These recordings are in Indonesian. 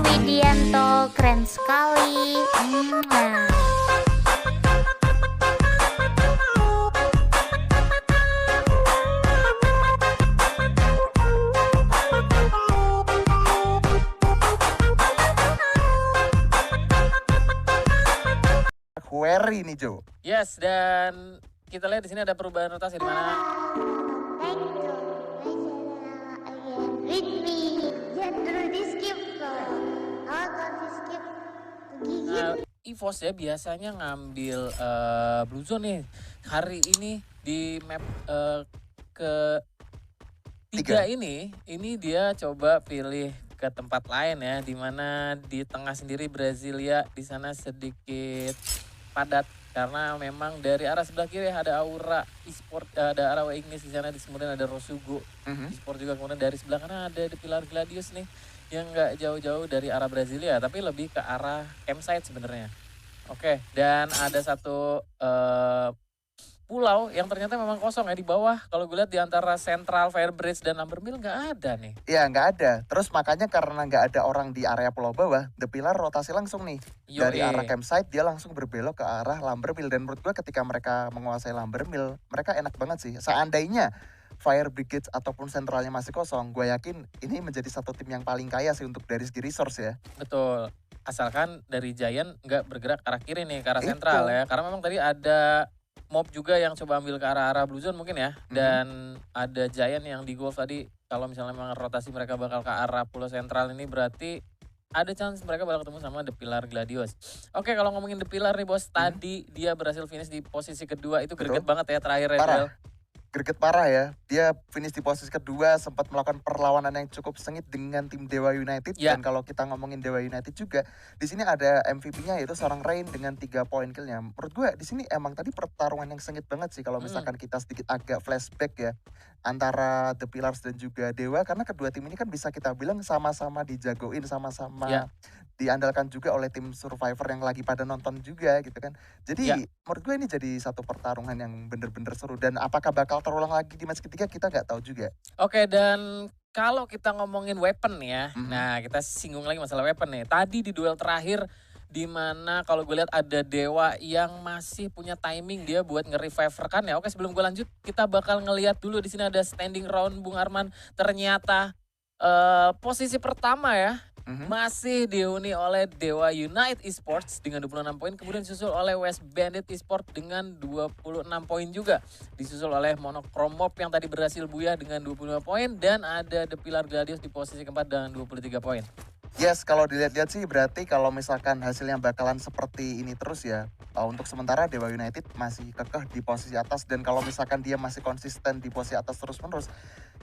Widianto, keren sekali. Query nih Jo. Yes, dan kita lihat di sini ada perubahan rotasi di mana EVOS ya biasanya ngambil Blue Zone nih. Hari ini di map ke tiga ini dia coba pilih ke tempat lain ya, di mana di tengah sendiri Brasilia di sana sedikit padat karena memang dari arah sebelah kiri ada Aura Esport, ada Arawa Ignis di sana, kemudian ada Rosugo Esport juga, kemudian dari sebelah kanan ada The Pilar Gladius nih yang nggak jauh-jauh dari arah Brasilia tapi lebih ke arah campsite sebenarnya. Oke, dan ada satu pulau yang ternyata memang kosong ya di bawah. Kalau gue lihat di antara Central, Firebridge dan Lumbermill nggak ada nih. Iya nggak ada. Terus makanya karena nggak ada orang di area pulau bawah, The Pilar rotasi langsung nih. Dari arah campsite dia langsung berbelok ke arah Lumbermill. Dan menurut gue ketika mereka menguasai Lumbermill, mereka enak banget sih. Seandainya Fire Brigade ataupun sentralnya masih kosong, gue yakin ini menjadi satu tim yang paling kaya sih untuk dari segi resource ya. Betul. Asalkan dari Giant nggak bergerak ke arah kiri nih, ke arah sentral ya. Karena memang tadi ada mob juga yang coba ambil ke arah-arah Blue Zone mungkin ya. Dan ada Giant yang di Golf tadi, kalau misalnya memang rotasi mereka bakal ke arah pulau sentral ini berarti ada chance mereka bakal ketemu sama The Pilar Gladius. Oke, kalau ngomongin The Pilar nih bos, tadi dia berhasil finish di posisi kedua, itu greget banget ya terakhir ya. Parah. Greget parah ya. Dia finish di posisi kedua, sempat melakukan perlawanan yang cukup sengit dengan tim Dewa United. Dan kalau kita ngomongin Dewa United juga, di sini ada MVP-nya yaitu seorang Rain dengan 3 poin kill-nya. Menurut gue di sini emang tadi pertarungan yang sengit banget sih kalau misalkan kita sedikit agak flashback ya antara The Pillars dan juga Dewa, karena kedua tim ini kan bisa kita bilang sama-sama dijagoin, sama-sama diandalkan juga oleh tim Survivor yang lagi pada nonton juga gitu kan. Jadi menurut gue ini jadi satu pertarungan yang bener-bener seru, dan apakah bakal terulang lagi di match ketiga kita nggak tahu juga. Oke, dan kalau kita ngomongin weapon ya, nah kita singgung lagi masalah weapon nih. Tadi di duel terakhir di mana kalau gue lihat ada Dewa yang masih punya timing dia buat nge-revive rekan ya. Oke, sebelum gue lanjut kita bakal ngelihat dulu di sini ada standing round Bung Arman. Ternyata posisi pertama ya masih dihuni oleh Dewa United Esports dengan 26 poin. Kemudian disusul oleh West Bandit Esports dengan 26 poin juga. Disusul oleh Monochrome Mob yang tadi berhasil buyah dengan 25 poin. Dan ada The Pilar Gladius di posisi keempat dengan 23 poin. Yes, kalau dilihat-lihat sih berarti kalau misalkan hasilnya bakalan seperti ini terus ya, untuk sementara Dewa United masih kekeh di posisi atas. Dan kalau misalkan dia masih konsisten di posisi atas terus-menerus,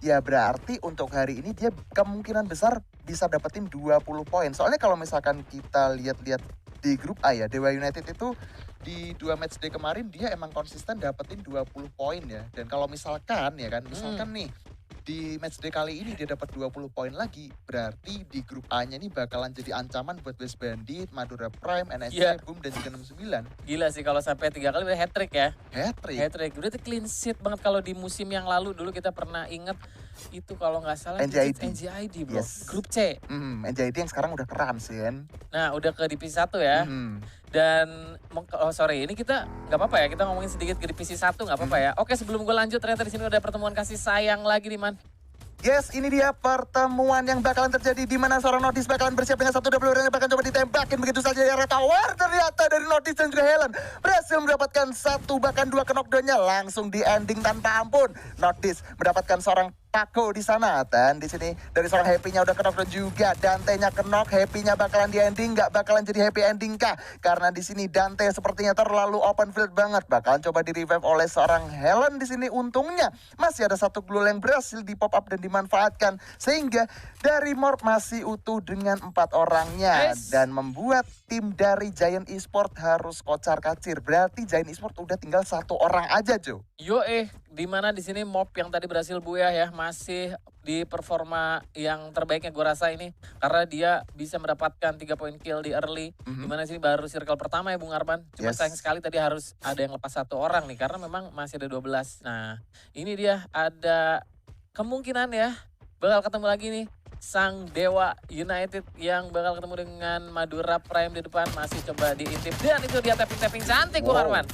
ya berarti untuk hari ini dia kemungkinan besar bisa dapetin 20 poin. Soalnya kalau misalkan kita lihat-lihat di grup A ya, Dewa United itu di 2 matchday kemarin dia emang konsisten dapetin 20 poin ya. Dan kalau misalkan ya kan, misalkan nih di matchday kali ini dia dapat 20 poin lagi, berarti di grup A-nya ini bakalan jadi ancaman buat West Bandit, Madura Prime, NSC, Boom dan juga 69. Gila sih kalau sampai 3 kali udah hat-trick ya. Hat-trick. Udah clean sheet banget. Kalau di musim yang lalu dulu kita pernah inget itu kalau nggak salah NJID bro. Grup C. NJID yang sekarang udah keren sih kan. Nah udah ke divisi 1 ya. Dan sorry, ini kita nggak apa-apa ya, kita ngomongin sedikit ke divisi 1 nggak apa-apa ya. Oke, sebelum gue lanjut, ternyata di sini ada pertemuan kasih sayang lagi nih Man. Yes, ini dia pertemuan yang bakalan terjadi di mana seorang Nodis bakalan bersiap dengan satu double orang yang bakal coba ditembakin begitu saja ya tower. Ternyata dari Nodis dan juga Helen berhasil mendapatkan 1 bahkan 2 knockdown-nya langsung di ending tanpa ampun. Nodis mendapatkan seorang Paco di sana, dan di sini dari seorang Happy-nya udah knockdown juga, Dante-nya knock, Happy-nya bakalan di ending, nggak bakalan jadi happy ending kah? Karena di sini Dante sepertinya terlalu open field banget, bakalan coba di revive oleh seorang Helen di sini. Untungnya masih ada 1 glue yang berhasil di pop up dan dimanfaatkan sehingga dari Morp masih utuh dengan 4 orangnya dan membuat tim dari Giant Esports harus kocar-kacir. Berarti Giant Esports udah tinggal 1 orang aja, Jo. Di mana di sini Mob yang tadi berhasil buyah ya masih di performa yang terbaiknya gue rasa ini, karena dia bisa mendapatkan 3 poin kill di early. Dimana sini baru circle pertama ya Bung Arman. Cuma sayang sekali tadi harus ada yang lepas 1 orang nih karena memang masih ada 12. Nah ini dia ada kemungkinan ya bakal ketemu lagi nih sang Dewa United yang bakal ketemu dengan Madura Prime di depan. Masih coba diintip dan itu dia tapping-tapping cantik Bung Arman.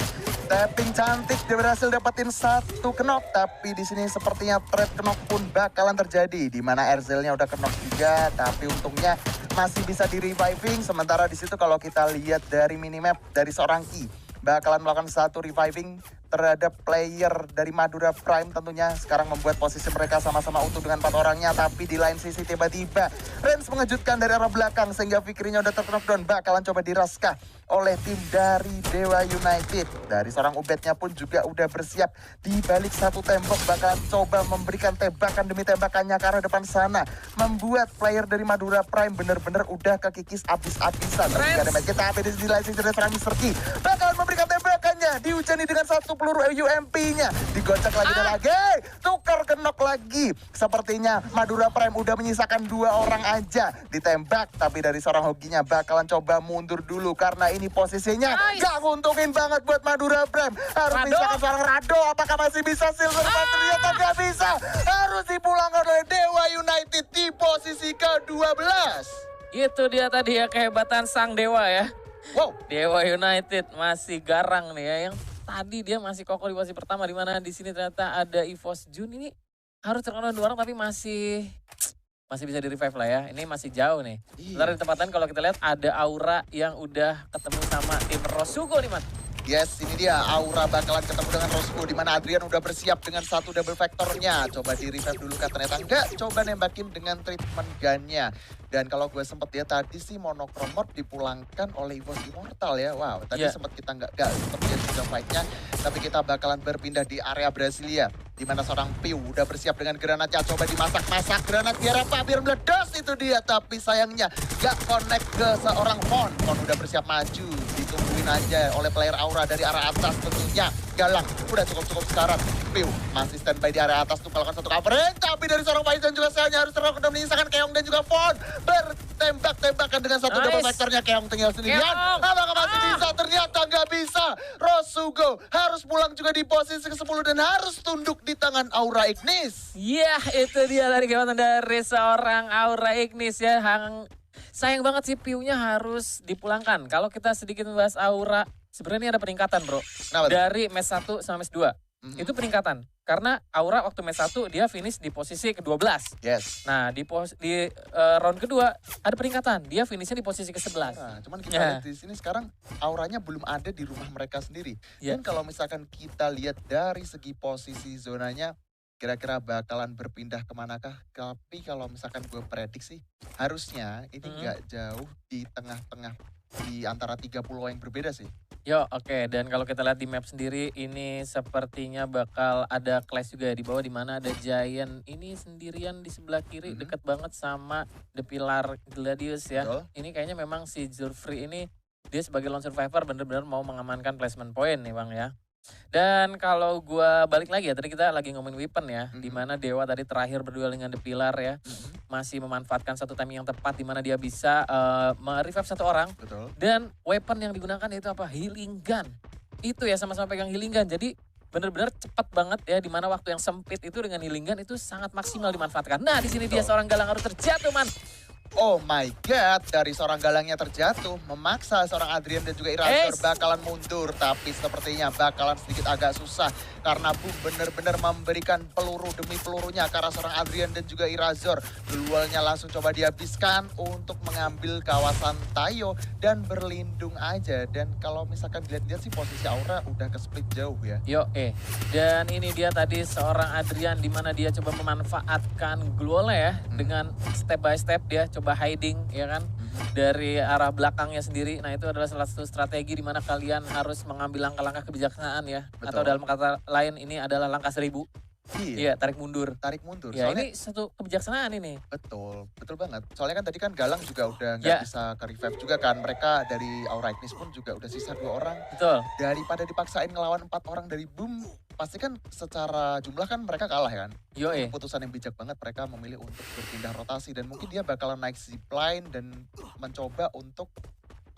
Tapping cantik, dia berhasil dapetin 1 knock, tapi di sini sepertinya trade knock pun bakalan terjadi, di mana Erzelnya udah knock juga, tapi untungnya masih bisa di reviving. Sementara di situ kalau kita lihat dari minimap dari seorang Ki, bakalan melakukan 1 reviving terhadap player dari Madura Prime, tentunya sekarang membuat posisi mereka sama-sama utuh dengan 4 orangnya. Tapi di lain sisi tiba-tiba Rens mengejutkan dari arah belakang sehingga Fikrinya udah ter-knockdown. Bakalan coba diraskah oleh tim dari Dewa United. Dari seorang Ubednya pun juga udah bersiap di balik satu tembok, bakalan coba memberikan tembakan demi tembakannya ke arah depan sana, membuat player dari Madura Prime bener-bener udah kekikis abis-abisan. Tapi di lain sisi dari seorang Mr. Ki bakalan memberikan tembakannya, dihujani dengan 1 peluru UMP-nya, digocek lagi dan lagi, tukar kenok lagi. Sepertinya Madura Prime udah menyisakan 2 orang aja ditembak, tapi dari seorang Hoginya bakalan coba mundur dulu karena ini posisinya gak nguntungin banget buat Madura Prime. Harus menyisakan seorang Rado, apakah masih bisa silver? Ternyata gak bisa, harus dipulangkan oleh Dewa United di posisi ke-12. Itu dia tadi ya kehebatan sang Dewa ya. Wow, Dewa United masih garang nih ya, yang tadi dia masih kokoh di posisi pertama, di mana di sini ternyata ada EVOS Jun. Ini harus terkena 2 orang tapi masih bisa di revive lah ya. Ini masih jauh nih. Sementara di tempat lain kalau kita lihat ada Aura yang udah ketemu sama tim Rosugo nih man. yes, ini dia Aura bakalan ketemu dengan Roscoe, di mana Adrian udah bersiap dengan 1 double vectornya. Coba di revive dulu kan, ternyata enggak. Coba nembakin dengan treatment gunnya. Dan kalau gue sempat lihat tadi sih monochrome mode dipulangkan oleh EVOS Immortal ya. Wow, tadi sempat kita nggak sempat lihat juga fight-nya. Tapi kita bakalan berpindah di area Brasilia, di mana seorang Piu udah bersiap dengan granatnya. Coba dimasak-masak granat biar apa? Biar meledos itu dia. Tapi sayangnya nggak connect ke seorang Fon. Fon udah bersiap maju, ditungguin aja oleh player Aura dari arah atas tentunya. Galang udah cukup sekarang. Piu masih standby di area atas tuh melakukan 1 covering. Tapi dari seorang Faizan juga sayangnya harus terlalu kedam menyisakan Keong dan juga Fon. Bertembak-tembakan dengan 1 double vectornya. Keong tinggal sendirian. Apakah masih bisa? Ternyata nggak bisa. Rosugo harus pulang juga di posisi ke-10 dan harus tunduk di tangan Aura Ignis. Ya itu dia tadi kehebatan dari seorang Aura Ignis ya. Sayang banget sih Piunya harus dipulangkan. Kalau kita sedikit membahas Aura, sebenarnya ini ada peningkatan bro. Dari match 1 sama match 2. Itu peningkatan. Karena Aura waktu match 1 dia finish di posisi ke-12. Yes. Nah di round kedua ada peningkatan. Dia finishnya di posisi ke-11. Nah, cuman kita lihat di sini sekarang Auranya belum ada di rumah mereka sendiri. Dan kalau misalkan kita lihat dari segi posisi zonanya, kira-kira bakalan berpindah kemanakah? Tapi kalau misalkan gue prediksi, harusnya ini nggak jauh di tengah-tengah di antara 3 pulau yang berbeda sih. Yo, oke. Dan kalau kita lihat di map sendiri, ini sepertinya bakal ada clash juga ya di bawah, di mana ada Giant ini sendirian di sebelah kiri, dekat banget sama The Pillar Gladius ya. Ini kayaknya memang si Zurfree ini dia sebagai lone survivor bener-bener mau mengamankan placement point nih bang ya. Dan kalau gua balik lagi ya, tadi kita lagi ngomongin weapon ya, di mana Dewa tadi terakhir berduel dengan The Pillar ya, masih memanfaatkan satu timing yang tepat di mana dia bisa merevive 1 orang. Betul. Dan weapon yang digunakan itu apa? Healing gun. Itu ya sama-sama pegang healing gun. Jadi benar-benar cepat banget ya, di mana waktu yang sempit itu dengan healing gun itu sangat maksimal dimanfaatkan. Nah, di sini dia seorang Galang harus terjatuh, man. Oh my god, dari seorang Galangnya terjatuh, memaksa seorang Adrian dan juga Irazor bakalan mundur. Tapi sepertinya bakalan sedikit agak susah, karena Boom bener-bener memberikan peluru demi pelurunya ke arah seorang Adrian dan juga Irazor. Duelnya langsung coba dihabiskan untuk mengambil kawasan Tayo dan berlindung aja. Dan kalau misalkan dilihat-lihat sih posisi Aura udah ke split jauh ya. Dan ini dia tadi seorang Adrian, di mana dia coba memanfaatkan Gluola ya, dengan step by step dia coba hiding ya kan dari arah belakangnya sendiri. Nah itu adalah salah satu strategi di mana kalian harus mengambil langkah-langkah kebijaksanaan ya. Betul. Atau dalam kata lain ini adalah langkah 1000. Iya, tarik mundur. Ya, soalnya, ini satu kebijaksanaan ini. Betul banget. Soalnya kan tadi kan Galang juga udah nggak bisa ke revive juga kan. Mereka dari Aura Ignis pun juga udah sisa 2 orang. Betul. Daripada dipaksain ngelawan 4 orang dari Boom, pasti kan secara jumlah kan mereka kalah kan. Keputusan yang bijak banget, mereka memilih untuk berpindah rotasi. Dan mungkin dia bakalan naik zipline dan mencoba untuk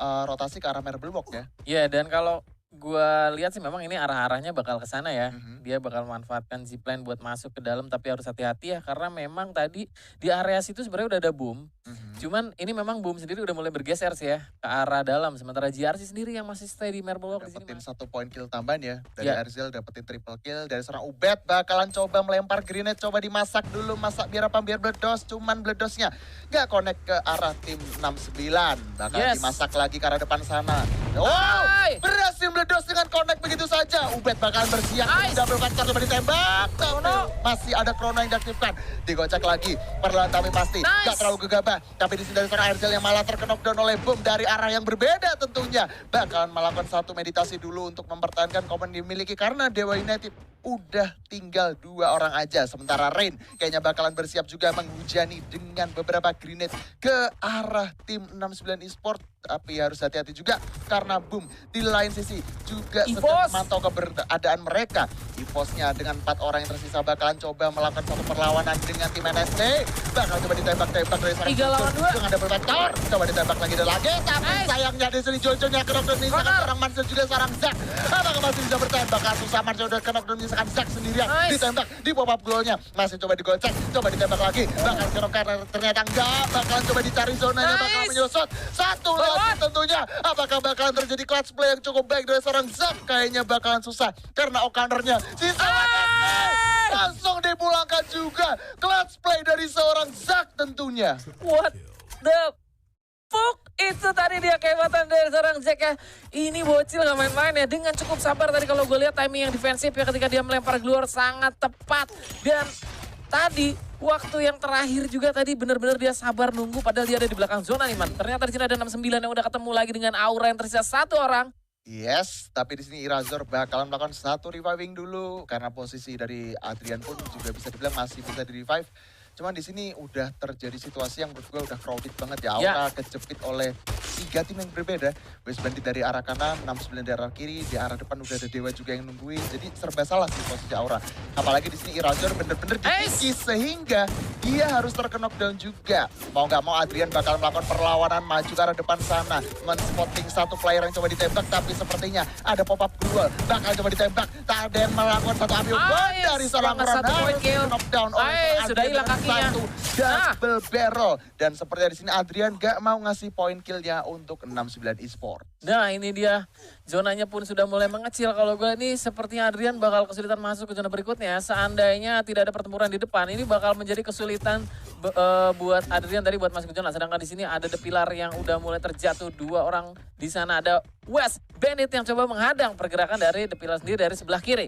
rotasi ke arah Marble Walk ya. Iya, dan kalau Gua lihat sih memang ini arah-arahnya bakal ke sana ya. Mhm. Dia bakal manfaatkan zipline buat masuk ke dalam tapi harus hati-hati ya karena memang tadi di area situ sebenarnya udah ada boom. Mhm. Cuman ini memang boom sendiri udah mulai bergeser sih ya ke arah dalam. Sementara GRC sendiri yang masih stay di Marble Walk di sini. Dapetin Mas. 1 poin kill tambahan ya dari Ya. Arzel, dapetin triple kill dari seorang Ubed. Bakalan coba melempar grenade, coba dimasak dulu, masak biar apa, biar bledos. Cuman bledosnya nggak connect ke arah tim 69. Bakal Yes. dimasak lagi ke arah depan sana. Wow, Hai. berhasil meledos dengan connect begitu saja. Ubed bakalan bersiap, Nice. double factor coba ditembak. Chrono. Masih ada Chrono yang diaktifkan. Digocek lagi, perlahan tapi pasti. Nice. Nggak terlalu gegabah. Tapi di sini dari seorang Arzel yang malah terknockdown oleh boom dari arah yang berbeda tentunya. Bakalan melakukan satu meditasi dulu untuk mempertahankan komen yang dimiliki karena Dewa United udah tinggal 2 orang aja. Sementara Rain kayaknya bakalan bersiap juga menghujani dengan beberapa grenade ke arah tim 69 Esport. Tapi harus hati-hati juga karena boom di lain sisi juga sedang EVOS. memantau keberadaan mereka. EVOS-nya dengan 4 orang yang tersisa bakalan coba melakukan satu perlawanan dengan tim NST. Bakal coba ditembak-tembak dari seorang 3 lawan 2. dengan double vector. Coba ditembak lagi dan lagi. Tapi Nice. sayangnya di sini Jojo-nya knockdown misalkan seorang Mansur juga seorang Zack. Apakah masih bisa bertembak? Kasus sama Jojo knockdown misalkan Zack sendirian. Nice. Ditembak di pop-up goalnya. Masih coba digocek. Coba ditembak lagi. Bakal knockdown ternyata enggak. Bakalan coba dicari zonanya. Bakal Nice. menyusut. Satu lagi tentunya. Apakah bakalan terjadi clutch play yang cukup baik dari seorang Zack? Kayaknya bakalan susah. Karena O'Connor-nya sisa langsung dipulangkan juga. Clutch play dari seorang Zack tentunya. What the fuck? Itu tadi dia kehebatan dari seorang Zack ya. Ini bocil gak main-main ya. Dengan cukup sabar tadi kalau gue lihat timing yang defensif ya ketika dia melempar gluor sangat tepat. Dan tadi waktu yang terakhir juga tadi benar-benar dia sabar nunggu padahal dia ada di belakang zona nih man. Ternyata di sini ada 69 yang udah ketemu lagi dengan Aura yang tersisa 1 orang. Yes, tapi di sini Irazor bakalan melakukan satu reviving dulu karena posisi dari Adrian pun juga bisa dibilang masih bisa di revive. Cuman di sini udah terjadi situasi yang menurut gue udah crowded banget ya. Aura kejepit oleh 3 tim yang berbeda. West Bandit dari arah kanan, 69 dari arah kiri, di arah depan udah ada Dewa juga yang nungguin. Jadi serba salah sih posisi Aura. Apalagi di sini Irazor bener-bener dikikis sehingga dia harus terknockdown juga. Mau nggak mau Adrian bakal melakukan perlawanan maju ke arah depan sana. Men-spotting satu player yang coba ditembak tapi sepertinya ada pop-up duel. Bakal coba ditembak. Tak ada yang melakukan satu ambil ban dari seorang semangat satu Ron. point kill. Knockdown oleh seorang Sudah Adrian hilang dengan kakinya. satu double barrel. Dan sepertinya di sini Adrian gak mau ngasih point killnya untuk 69 Esport. Nah ini dia zonanya pun sudah mulai mengecil. Kalau gue ini sepertinya Adrian bakal kesulitan masuk ke zona berikutnya. Seandainya tidak ada pertempuran di depan, ini bakal menjadi kesulitan buat Adrian tadi buat masuk ke zona. Sedangkan di sini ada The Pillar yang udah mulai terjatuh. 2 orang di sana ada West Bandit yang coba menghadang pergerakan dari The Pillar sendiri dari sebelah kiri.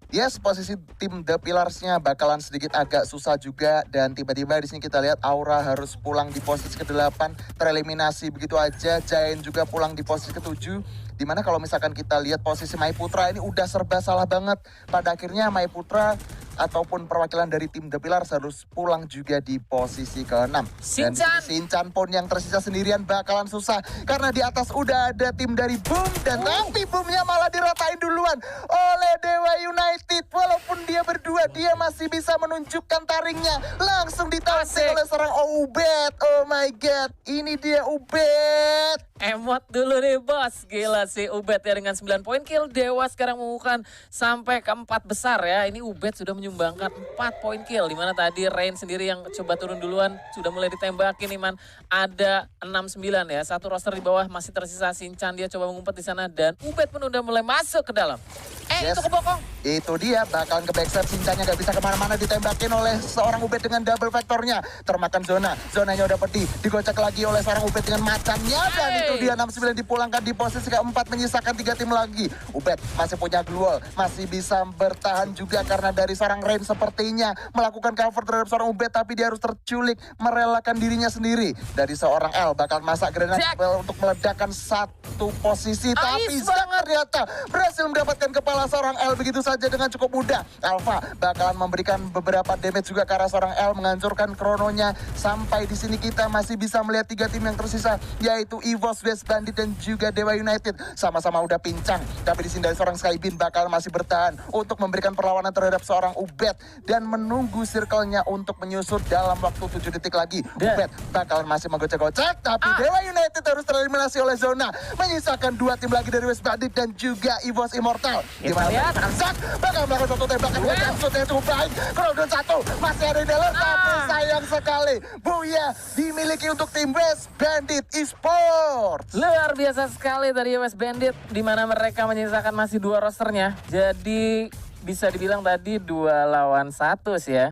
Yes, posisi tim The Pillars-nya bakalan sedikit agak susah juga dan tiba-tiba di sini kita lihat Aura harus pulang di posisi ke-8, tereliminasi begitu aja. Giant juga pulang di posisi ke-7. Dimana kalau misalkan kita lihat posisi Mai Putra ini udah serba salah banget. Pada akhirnya Mai Putra ataupun perwakilan dari tim The Pillars harus pulang juga di posisi ke-6. Dan di sini Sinchan pun yang tersisa sendirian bakalan susah karena di atas udah ada tim dari Boom dan tapi Boomnya malah diratain duluan oleh Dewa United. Walaupun dia berdua, dia masih bisa menunjukkan taringnya. Langsung ditansik oleh seorang Ubed. Oh my god, ini dia Ubed. Emot dulu nih bos, gila sih Ubed ya dengan 9 poin kill. Dewa sekarang mengukuhkan sampai ke 4 besar ya. Ini Ubed sudah menyumbangkan 4 poin kill. Dimana tadi Rain sendiri yang coba turun duluan sudah mulai ditembakin nih man. Ada 6-9 ya, satu roster di bawah masih tersisa Sinchan. Dia coba mengumpet di sana dan Ubed pun udah mulai masuk ke dalam. Itu kebokong. Itu dia, bakalan ke backstab. Sinchannya gak bisa kemana-mana, ditembakin oleh seorang Ubed dengan double vectornya. Termakan zona, zonanya udah pedih. Digocek lagi oleh seorang Ubed dengan macannya. Dan itu dia 69 dipulangkan di posisi ke-4, menyisakan 3 tim lagi. Ubed masih punya gluol, masih bisa bertahan juga karena dari seorang Rain sepertinya melakukan cover terhadap seorang Ubed. Tapi dia harus terculik, merelakan dirinya sendiri. Dari seorang L bakal masak granat untuk meledakkan satu posisi. Tapi Zack ternyata berhasil mendapatkan kepala seorang L begitu saja dengan cukup mudah. Alpha bakalan memberikan beberapa damage juga ke arah seorang L, menghancurkan krononya. Sampai di sini kita masih bisa melihat 3 tim yang tersisa, yaitu EVOS, West Bandit, dan juga Dewa United. Sama-sama udah pincang, tapi di sini dari seorang Skybin bakal masih bertahan untuk memberikan perlawanan terhadap seorang Ubed dan menunggu circle-nya untuk menyusut dalam waktu 7 detik lagi. Ubed bakalan masih menggocek-gocek, tapi Dewa United harus tereliminasi oleh Zona. Menyisakan 2 tim lagi dari West Bandit dan juga EVOS Immortal. Dimana Zak bakal melakukan satu tembakan dengan jumpsuit yang cukup baik. Crowdown 1 masih ada di dalam, tapi sayang sekali Buya dimiliki untuk tim West Bandit Esports. Luar biasa sekali dari West Bandit, di mana mereka menyisakan masih 2 rosternya. Jadi bisa dibilang tadi 2 lawan 1 sih ya.